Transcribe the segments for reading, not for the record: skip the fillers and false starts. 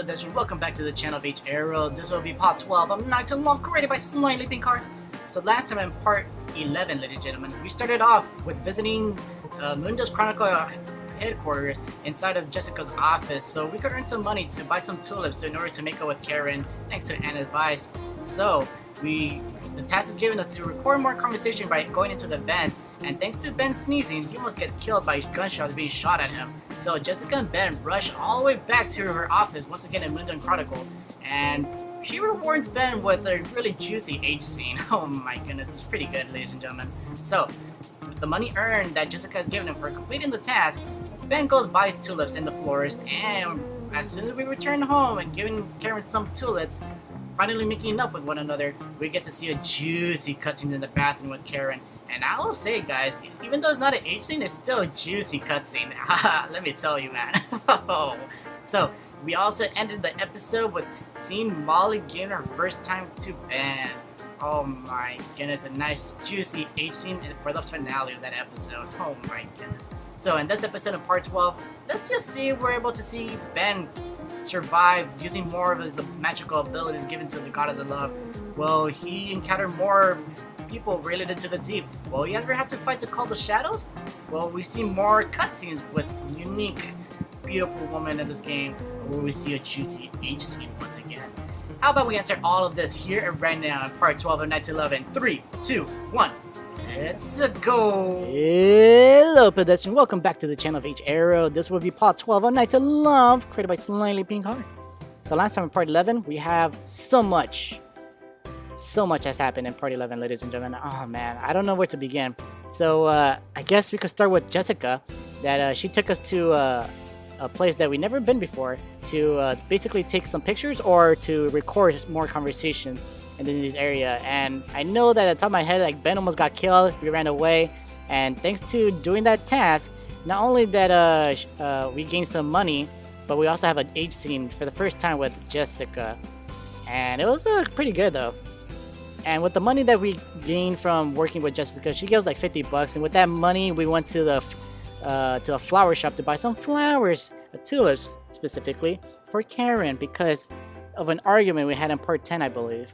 pedestrian? Welcome back to the channel of H-Ero. This will be part 12 of Night to Long, created by Slightly Pink Card. So last time in part 11, ladies and gentlemen, we started off with visiting Moondale's Chronicle headquarters inside of Jessica's office, so we could earn some money to buy some tulips in order to make up with Karen, thanks to Anna's advice. So the task is given us to record more conversation by going into the vents, and thanks to Ben sneezing, he almost get killed by gunshots being shot at him. So Jessica and Ben rush all the way back to her office once again in Moondale Chronicle, and she rewards Ben with a really juicy H scene. Oh my goodness, it's pretty good, ladies and gentlemen. So with the money earned that Jessica has given him for completing the task, Ben goes buys tulips in the florist, and as soon as we return home and giving Karen some tulips, finally making up with one another, we get to see a juicy cutscene in the bathroom with Karen. And I will say, guys, even though it's not an H scene, it's still a juicy cutscene. Let me tell you, man. So we also ended the episode with seeing Molly giving her first time to Ben. Oh my goodness, a nice juicy H scene for the finale of that episode. Oh my goodness. So in this episode of part 12, let's just see if we're able to see Ben survive using more of his magical abilities given to the goddess of love. Will he encounter more people related to the deep? Will he ever have to fight the cult of shadows? Will we see more cutscenes with unique, beautiful women in this game? Or will we see a juicy H scene once again? How about we answer all of this here and right now in part 12 of Night to 11. 3, 2, 1. Let's go! Hello, pedestrian. Welcome back to the channel of H-Ero. This will be part 12 of Night to Love, created by Slightly Pink Card. So last time in part 11, we have so much has happened in part 11, ladies and gentlemen. Oh man, I don't know where to begin. So I guess we could start with Jessica, that she took us to a place that we never been before to basically take some pictures or to record more conversation in the news area. And I know that at the top of my head, like, Ben almost got killed, we ran away, and thanks to doing that task, not only that we gained some money, but we also have an H scene for the first time with Jessica, and it was pretty good though. And with the money that we gained from working with Jessica, she gave us like $50, and with that money we went to a flower shop to buy some flowers, tulips specifically for Karen, because of an argument we had in part 10, I believe.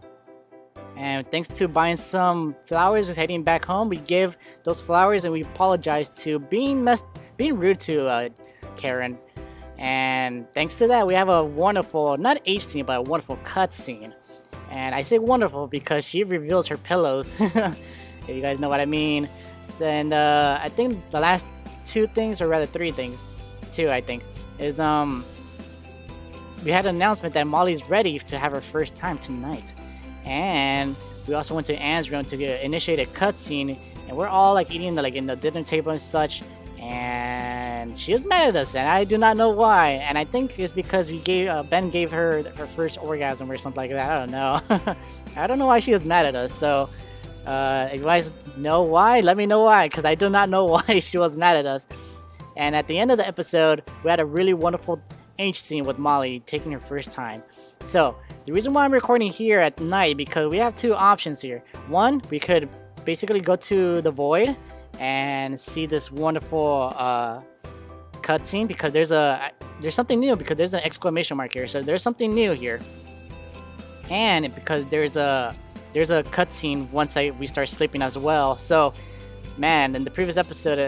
And thanks to buying some flowers and heading back home, we gave those flowers and we apologized to being rude to Karen. And thanks to that, we have a wonderful, not H scene, but a wonderful cut scene. And I say wonderful because she reveals her pillows, if you guys know what I mean. And I think the last two things, or rather three things, I think, is we had an announcement that Molly's ready to have her first time tonight. And we also went to Anne's room to initiate a cutscene, and we're all like eating in the dinner table and such, and she was mad at us, and I do not know why. And I think it's because Ben gave her first orgasm or something like that. I don't know. I don't know why she was mad at us. So if you guys know why, let me know why, because I do not know why she was mad at us. And at the end of the episode, we had a really wonderful H scene with Molly taking her first time. So the reason why I'm recording here at night, because we have two options here. One, we could basically go to the void and see this wonderful cutscene, because there's something new, because there's an exclamation mark here, so there's something new here. And because there's a cutscene once we start sleeping as well. So man, in the previous episode,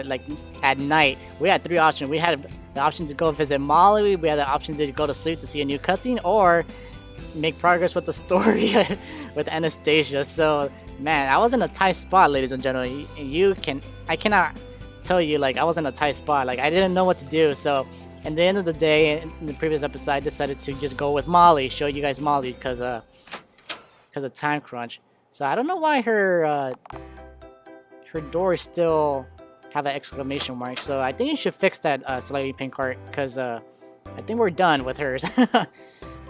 at night, we had three options. We had the option to go visit Molly, we had the option to go to sleep to see a new cutscene, or make progress with the story with Anastasia. So man, I was in a tight spot, ladies and gentlemen. I cannot tell you, I was in a tight spot. I didn't know what to do. So at the end of the day, in the previous episode, I decided to just go with Molly, show you guys Molly, because of time crunch. So I don't know why her doors still have an exclamation mark. So I think you should fix that, Slightly Pink Card, because I think we're done with hers.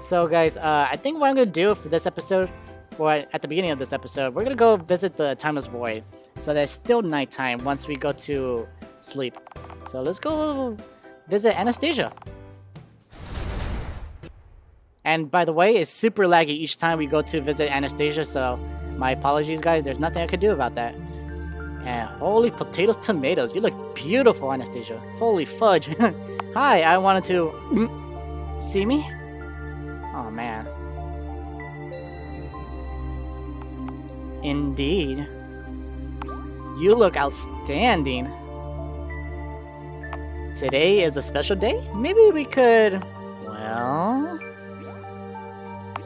So guys, I think what I'm gonna do for this episode, at the beginning of this episode, we're gonna go visit the Timeless Void. So there's still nighttime once we go to sleep. So let's go visit Anastasia. And by the way, it's super laggy each time we go to visit Anastasia, so my apologies, guys. There's nothing I could do about that. And holy potatoes, tomatoes. You look beautiful, Anastasia. Holy fudge. Hi, I wanted to... See me? Indeed. You look outstanding. Today is a special day? Maybe we could... Well...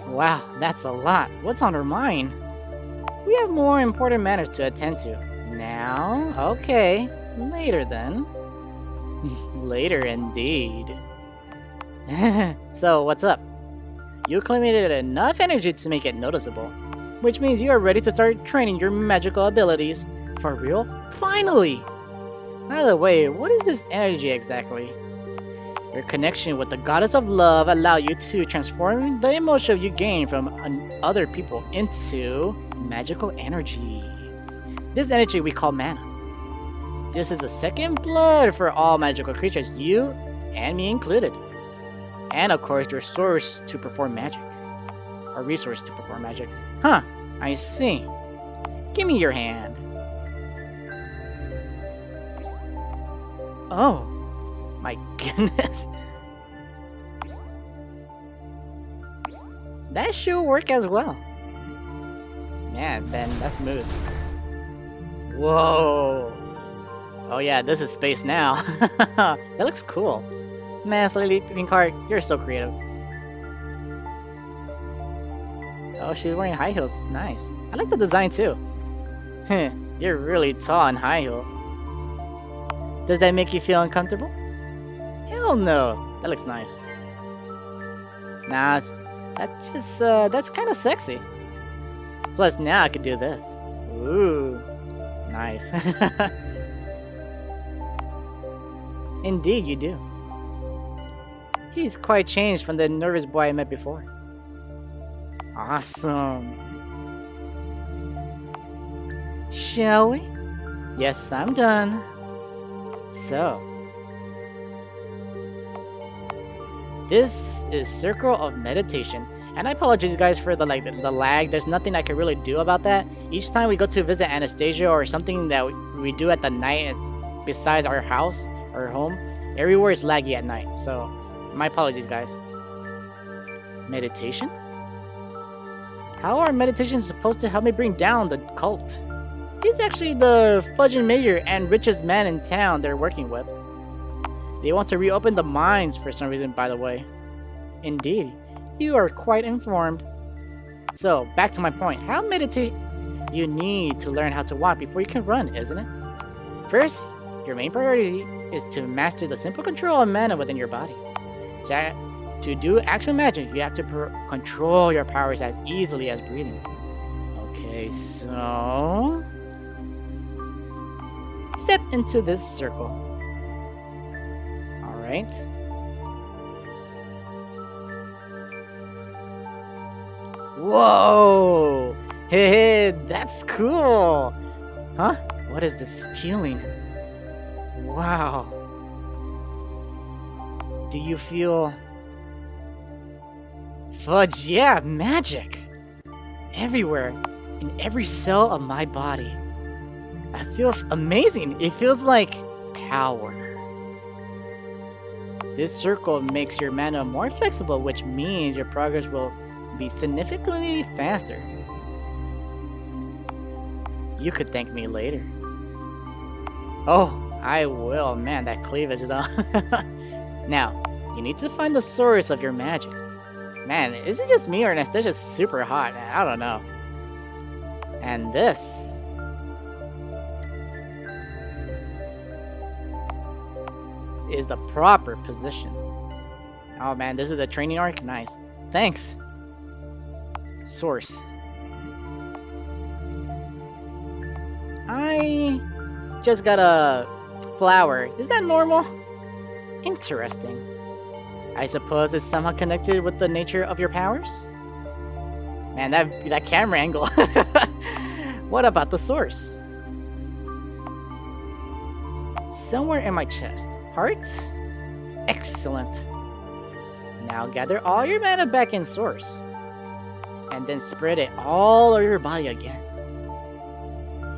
Wow, that's a lot. What's on her mind? We have more important matters to attend to. Now? Okay. Later then. Later indeed. So, what's up? You accumulated enough energy to make it noticeable, which means you are ready to start training your magical abilities. For real? Finally! By the way, what is this energy exactly? Your connection with the goddess of love allow you to transform the emotion you gain from other people into magical energy. This energy we call mana. This is the second blood for all magical creatures, you and me included. And of course, your source to perform magic. Or resource to perform magic. Huh, I see. Give me your hand. Oh, my goodness. That should work as well. Man, Ben, that's smooth. Whoa. Oh yeah, this is space now. That looks cool. Man, Sleeping Cart, you're so creative. Oh, she's wearing high heels. Nice. I like the design too. You're really tall in high heels. Does that make you feel uncomfortable? Hell no. That looks nice. Nah, that's kind of sexy. Plus, now I could do this. Ooh, nice. Indeed, you do. He's quite changed from the nervous boy I met before. Awesome. Shall we? Yes, I'm done. So, this is Circle of Meditation, and I apologize guys for the lag. There's nothing I can really do about that. Each time we go to visit Anastasia or something that we do at the night besides our house or home, everywhere is laggy at night. So, my apologies guys. Meditation? How are meditations supposed to help me bring down the cult? He's actually the fudging mayor and richest man in town they're working with. They want to reopen the mines for some reason, by the way. Indeed, you are quite informed. So, back to my point. How meditate? You need to learn how to walk before you can run, isn't it? First, your main priority is to master the simple control of mana within your body. To do actual magic, you have to control your powers as easily as breathing. Okay, so... step into this circle. Alright. Whoa! Hey, that's cool! Huh? What is this feeling? Wow. Do you feel... fudge? Yeah, magic! Everywhere, in every cell of my body. I feel amazing. It feels like power. This circle makes your mana more flexible, which means your progress will be significantly faster. You could thank me later. Oh, I will. Man, that cleavage though. Now, you need to find the source of your magic. Man, is it just me or Anastasia's super hot? I don't know. And this is the proper position. Oh man, this is a training arc? Nice. Thanks. Source. I just got a flower. Is that normal? Interesting. I suppose it's somehow connected with the nature of your powers? Man, that camera angle. What about the source? Somewhere in my chest. Heart? Excellent. Now gather all your mana back in source. And then spread it all over your body again.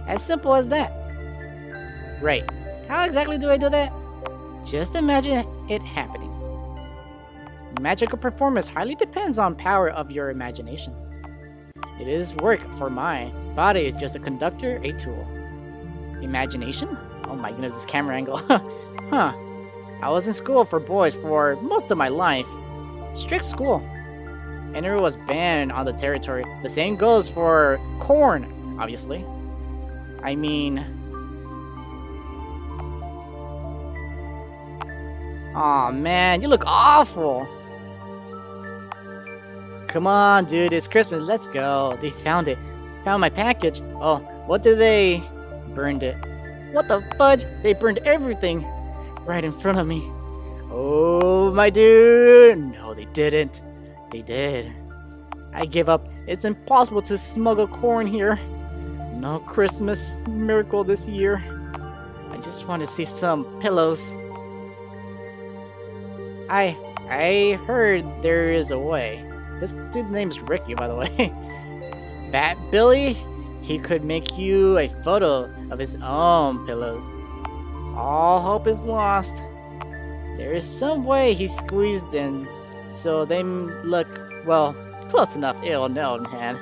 As simple as that. Right. How exactly do I do that? Just imagine it happening. Magical performance highly depends on power of your imagination. It is work for mine, body is just a conductor, a tool. Imagination? Oh my goodness, this camera angle. Huh. I was in school for boys for most of my life. Strict school. Anastasia was banned on the territory. The same goes for corn, obviously. I mean... Aw, man, you look awful. Come on, dude, it's Christmas, let's go. They found it. Found my package. Oh, what did they... Burned it. What the fudge? They burned everything. Right in front of me. Oh, my dude. No, they didn't. They did. I give up. It's impossible to smuggle corn here. No Christmas miracle this year. I just want to see some pillows. I heard there is a way. This dude's name is Ricky, by the way. Fat Billy, he could make you a photo of his own pillows. All hope is lost. There is some way he squeezed in so they look, well, close enough. Ew, no, man.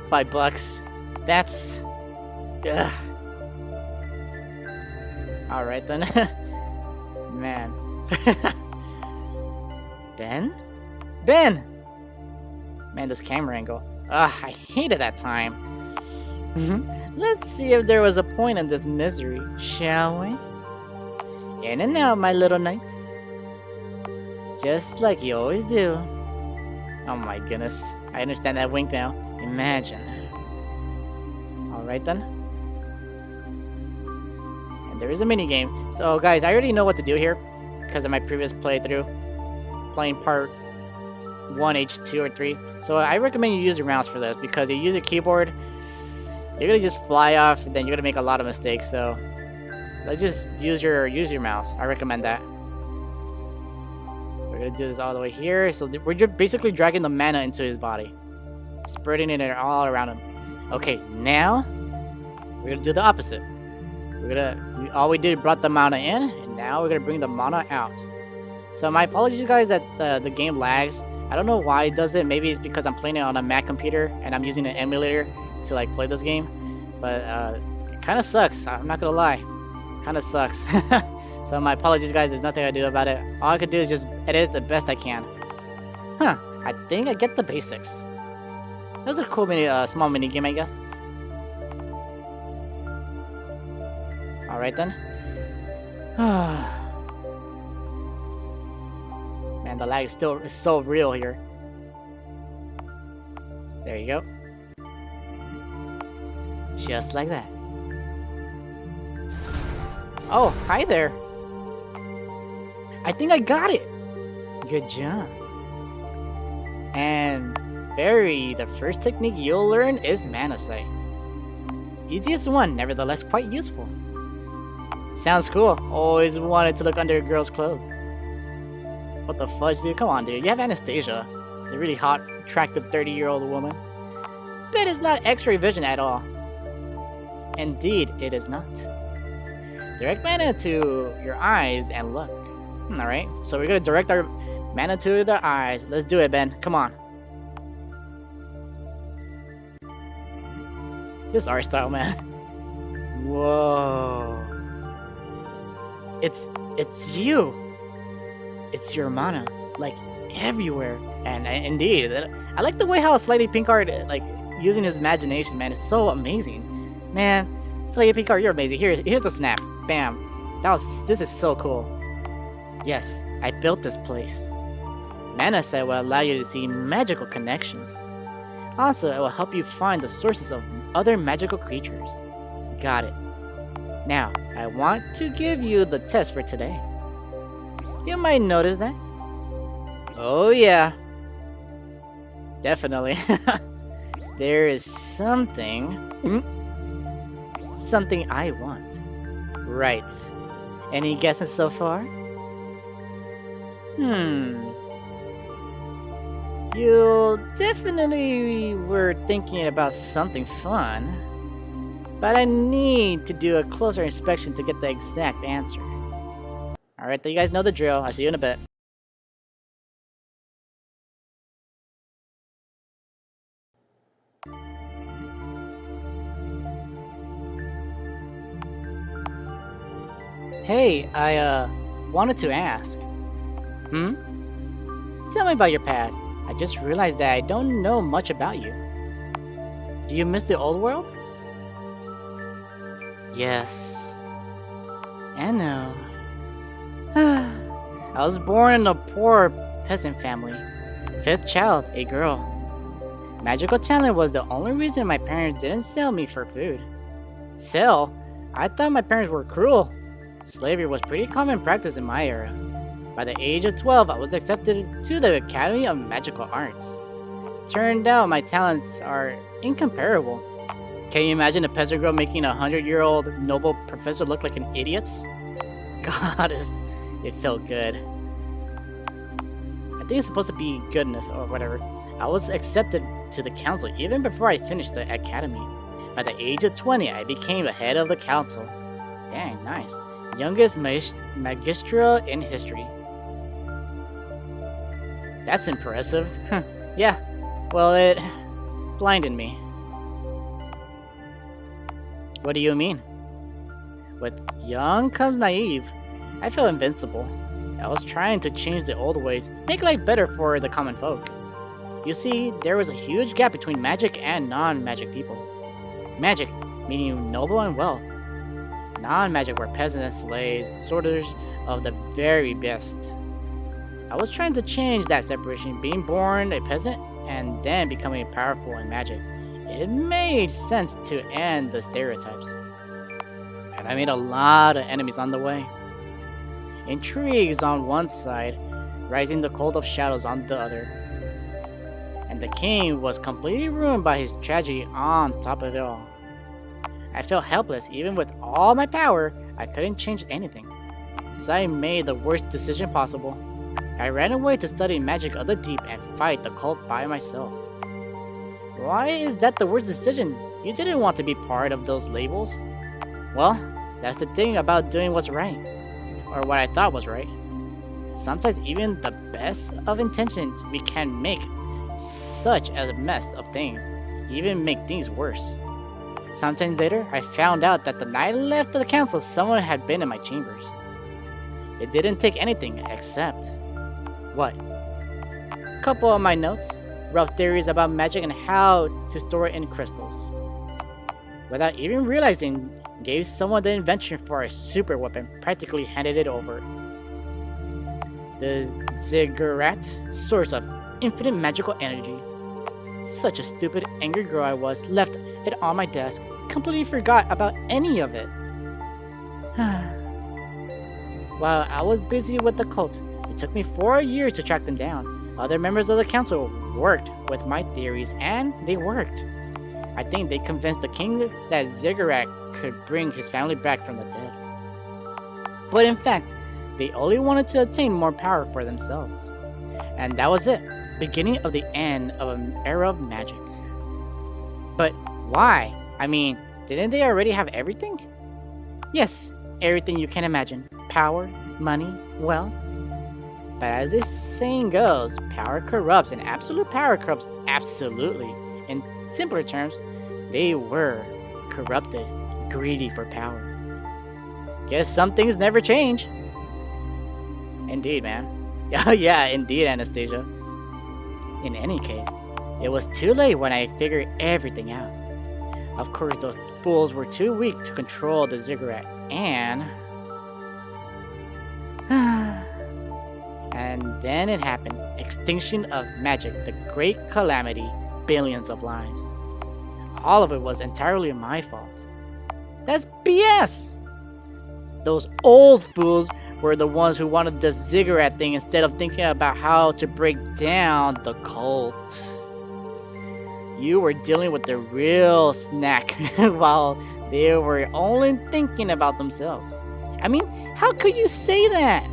$5. That's... Ugh. Alright then. Man. Ben? Ben! Man, this camera angle. Ugh, I hated that time. Let's see if there was a point in this misery, shall we? In and out, my little knight. Just like you always do. Oh my goodness. I understand that wink now. Imagine. Alright then. And there is a mini game. So guys, I already know what to do here because of my previous playthrough. Playing part 1, H2, or 3. So I recommend you use your mouse for this because you use your keyboard, you're gonna just fly off and then you're gonna make a lot of mistakes. So let's just use your mouse. I recommend that. We're gonna do this all the way here. So we're just basically dragging the mana into his body, spreading it all around him. Okay, now we're gonna do the opposite. All we did brought the mana in, and now we're gonna bring the mana out. So my apologies, guys, that the game lags. I don't know why it does it. Maybe it's because I'm playing it on a Mac computer and I'm using an emulator to like play this game. But it kind of sucks. I'm not gonna lie, kind of sucks. So my apologies, guys. There's nothing I do about it. All I could do is just edit it the best I can. Huh? I think I get the basics. That was a cool small mini game, I guess. All right then. Man, the lag is so real here. There you go. Just like that. Oh, hi there. I think I got it. Good job. And the first technique you'll learn is mana sight. Easiest one, nevertheless quite useful. Sounds cool. Always wanted to look under a girl's clothes. What the fudge, dude? Come on, dude. You have Anastasia, the really hot, attractive 30-year-old woman. Bet it's not X-ray vision at all. Indeed, it is not. Direct mana to your eyes and look. Alright, so we're gonna direct our mana to the eyes. Let's do it, Ben. Come on. This art style, man. Whoa. It's you. It's your mana, like everywhere. And indeed, I like the way how Slightly Pinkard, like using his imagination, man, is so amazing. Man, Slightly Pinkard, you're amazing. Here's the snap. Bam. This is so cool. Yes, I built this place. Mana Sight will allow you to see magical connections. Also, it will help you find the sources of other magical creatures. Got it. Now, I want to give you the test for today. You might notice that. Oh yeah. Definitely. There is something I want. Right. Any guesses so far? You definitely were thinking about something fun. But I need to do a closer inspection to get the exact answer. Alright, you guys know the drill. I'll see you in a bit. Hey, I wanted to ask. Hmm? Tell me about your past. I just realized that I don't know much about you. Do you miss the old world? Yes. I know. I was born in a poor peasant family. Fifth child, a girl. Magical talent was the only reason my parents didn't sell me for food. Sell? I thought my parents were cruel. Slavery was pretty common practice in my era. By the age of 12, I was accepted to the Academy of Magical Arts. Turned out my talents are incomparable. Can you imagine a peasant girl making a 100-year-old noble professor look like an idiot? Goddess, it felt good. I think it's supposed to be goodness or whatever. I was accepted to the council even before I finished the academy. By the age of 20, I became the head of the council. Dang, nice. Youngest magistra in history. That's impressive. Yeah, well, it blinded me. What do you mean? With young comes naive. I felt invincible. I was trying to change the old ways, make life better for the common folk. You see, there was a huge gap between magic and non-magic people. Magic, meaning noble and wealth. Non-magic were peasants, slaves, sorters of the very best. I was trying to change that separation, being born a peasant and then becoming powerful in magic. It made sense to end the stereotypes. And I made a lot of enemies on the way. Intrigues on one side, rising the cult of shadows on the other. And the king was completely ruined by his tragedy on top of it all. I felt helpless. Even with all my power, I couldn't change anything. So I made the worst decision possible. I ran away to study magic of the deep and fight the cult by myself. Why is that the worst decision? You didn't want to be part of those labels. Well, that's the thing about doing what's right. Or what I thought was right. Sometimes even the best of intentions we can make such a mess of things, even make things worse. Sometime later, I found out that the night I left the council, someone had been in my chambers. They didn't take anything except... what? A couple of my notes, rough theories about magic and how to store it in crystals. Without even realizing, gave someone the invention for a super weapon, practically handed it over. The ziggurat, source of infinite magical energy. Such a stupid, angry girl I was, left it on my desk, completely forgot about any of it. While I was busy with the cult, it took me 4 years to track them down. Other members of the council worked with my theories, and they worked. I think they convinced the king that Ziggurat could bring his family back from the dead. But in fact, they only wanted to obtain more power for themselves. And that was it. Beginning of the end of an era of magic. But why? I mean, didn't they already have everything? Yes, everything you can imagine. Power, money, wealth. But as this saying goes, power corrupts, and absolute power corrupts absolutely. In simpler terms, they were corrupted, greedy for power. Guess some things never change. Indeed, man. Yeah, indeed, Anastasia. In any case, it was too late when I figured everything out. Of course, those fools were too weak to control the ziggurat, and... and then it happened. Extinction of magic, the great calamity, billions of lives. All of it was entirely my fault. That's BS! Those old fools were the ones who wanted the ziggurat thing instead of thinking about how to break down the cult. You were dealing with the real snack while they were only thinking about themselves. I mean, how could you say that?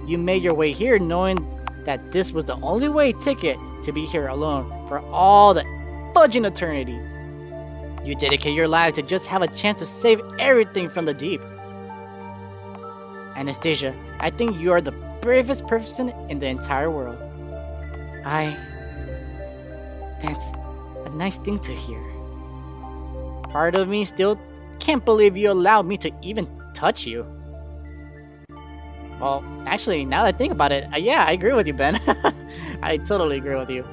You made your way here knowing that this was the only way ticket to be here alone for all the fudging eternity. You dedicate your lives to just have a chance to save everything from the deep. Anastasia, I think you are the bravest person in the entire world. That's a nice thing to hear. Part of me still can't believe you allowed me to even touch you. Well, actually, now that I think about it, yeah, I agree with you, Ben. I totally agree with you.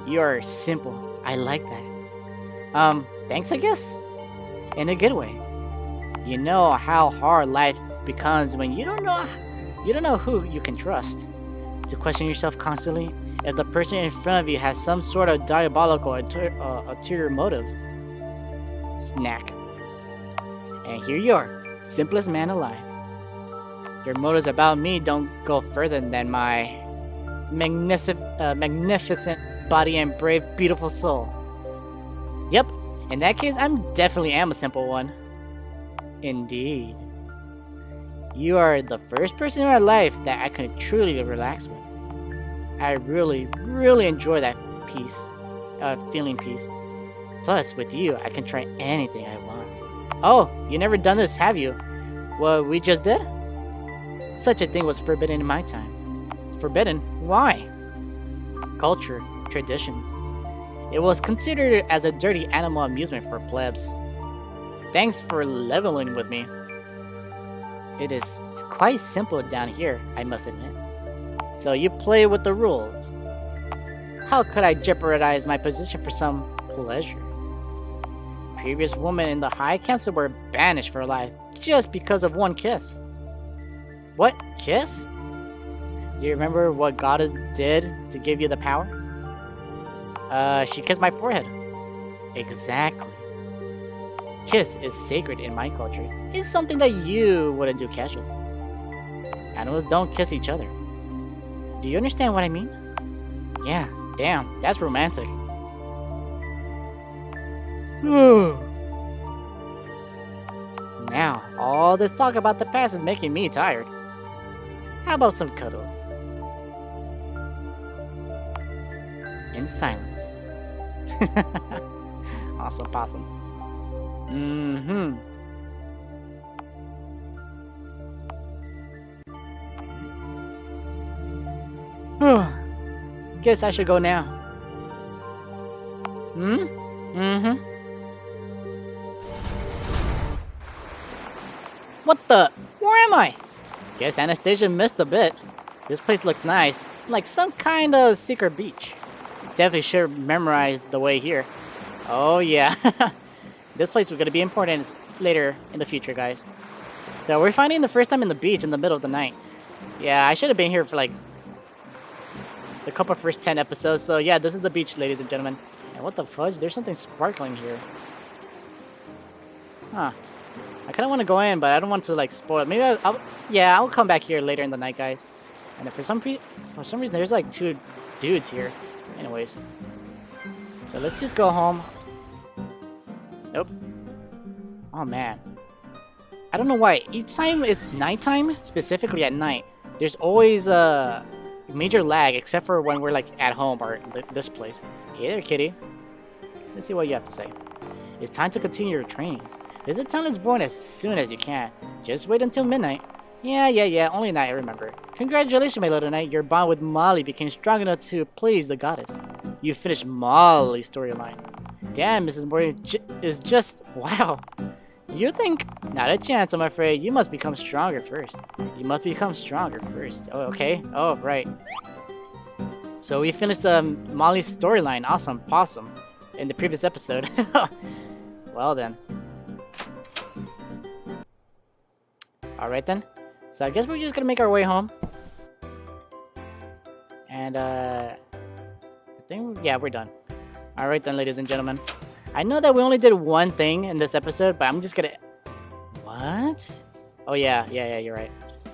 You are simple. I like that. Thanks, I guess? In a good way. You know how hard life becomes when you don't know who you can trust. To question yourself constantly if the person in front of you has some sort of diabolical ulterior motive. Snack. And here you are, simplest man alive. Your motives about me don't go further than my magnificent body and brave, beautiful soul. Yep, in that case, I'm definitely am a simple one. Indeed. You are the first person in my life that I can truly relax with. I really, really enjoy that feeling peace. Plus, with you, I can try anything I want. Oh, you never done this, have you? What we just did? Such a thing was forbidden in my time. Forbidden? Why? Culture, traditions. It was considered as a dirty animal amusement for plebs. Thanks for leveling with me. It's quite simple down here, I must admit. So you play with the rules. How could I jeopardize my position for some pleasure? Previous women in the High Council were banished for life just because of one kiss. What? Kiss? Do you remember what Goddess did to give you the power? She kissed my forehead. Exactly. Kiss is sacred in my culture. It's something that you wouldn't do casually. Animals don't kiss each other. Do you understand what I mean? Yeah, damn, that's romantic. Now, all this talk about the past is making me tired. How about some cuddles? In silence. Awesome possum. Guess I should go now. What the? Where am I? Guess Anastasia missed a bit. This place looks nice, like some kind of secret beach. Definitely should have memorized the way here. Oh yeah. This place is going to be important later in the future, guys. So we're finding the first time in the beach in the middle of the night. Yeah, I should have been here for like the couple first 10 episodes. So yeah, this is the beach, ladies and gentlemen. And what the fudge? There's something sparkling here. Huh. I kind of want to go in, but I don't want to like spoil it. Maybe I'll come back here later in the night, guys. And for some reason, there's like two dudes here. Anyways. So let's just go home. Nope. Oh man. I don't know why. Each time it's nighttime, specifically at night, there's always a major lag, except for when we're like at home or this place. Hey there, kitty. Let's see what you have to say. It's time to continue your trainings. Visit town Lisbon as soon as you can. Just wait until midnight. Yeah, only night, I remember. Congratulations, my little knight. Your bond with Molly became strong enough to please the goddess. You finished Molly's storyline. Damn, Mrs. Morgan is just... wow. You think? Not a chance, I'm afraid. You must become stronger first. Oh, okay. Oh, right. So we finished Molly's storyline. Awesome possum. In the previous episode. Well then. Alright then. So I guess we're just gonna make our way home. And I think, yeah, we're done. Alright then, ladies and gentlemen. I know that we only did one thing in this episode, but I'm just gonna... What? Oh yeah, you're right.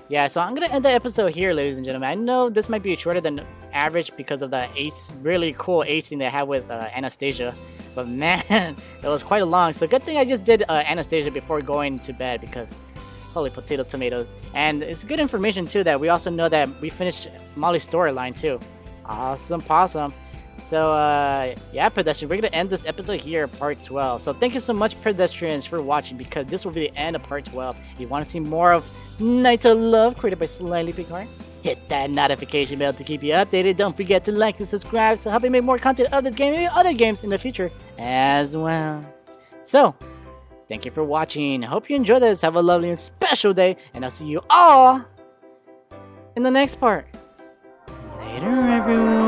Yeah, so I'm gonna end the episode here, ladies and gentlemen. I know this might be shorter than average because of the really cool H thing they had with Anastasia. But man, that was quite long. So good thing I just did Anastasia before going to bed because... holy potato tomatoes. And it's good information too that we also know that we finished Molly's storyline too. Awesome possum. So yeah, pedestrian, we're gonna end this episode here, part 12. So thank you so much, pedestrians, for watching, because this will be the end of part 12. If you want to see more of Night of Love created by Slightly Picard, hit that notification bell to keep you updated. Don't forget to like and subscribe so help me make more content of this game and other games in the future as well. So thank you for watching. Hope you enjoyed this. Have a lovely and special day, and I'll see you all in the next part. Later, everyone.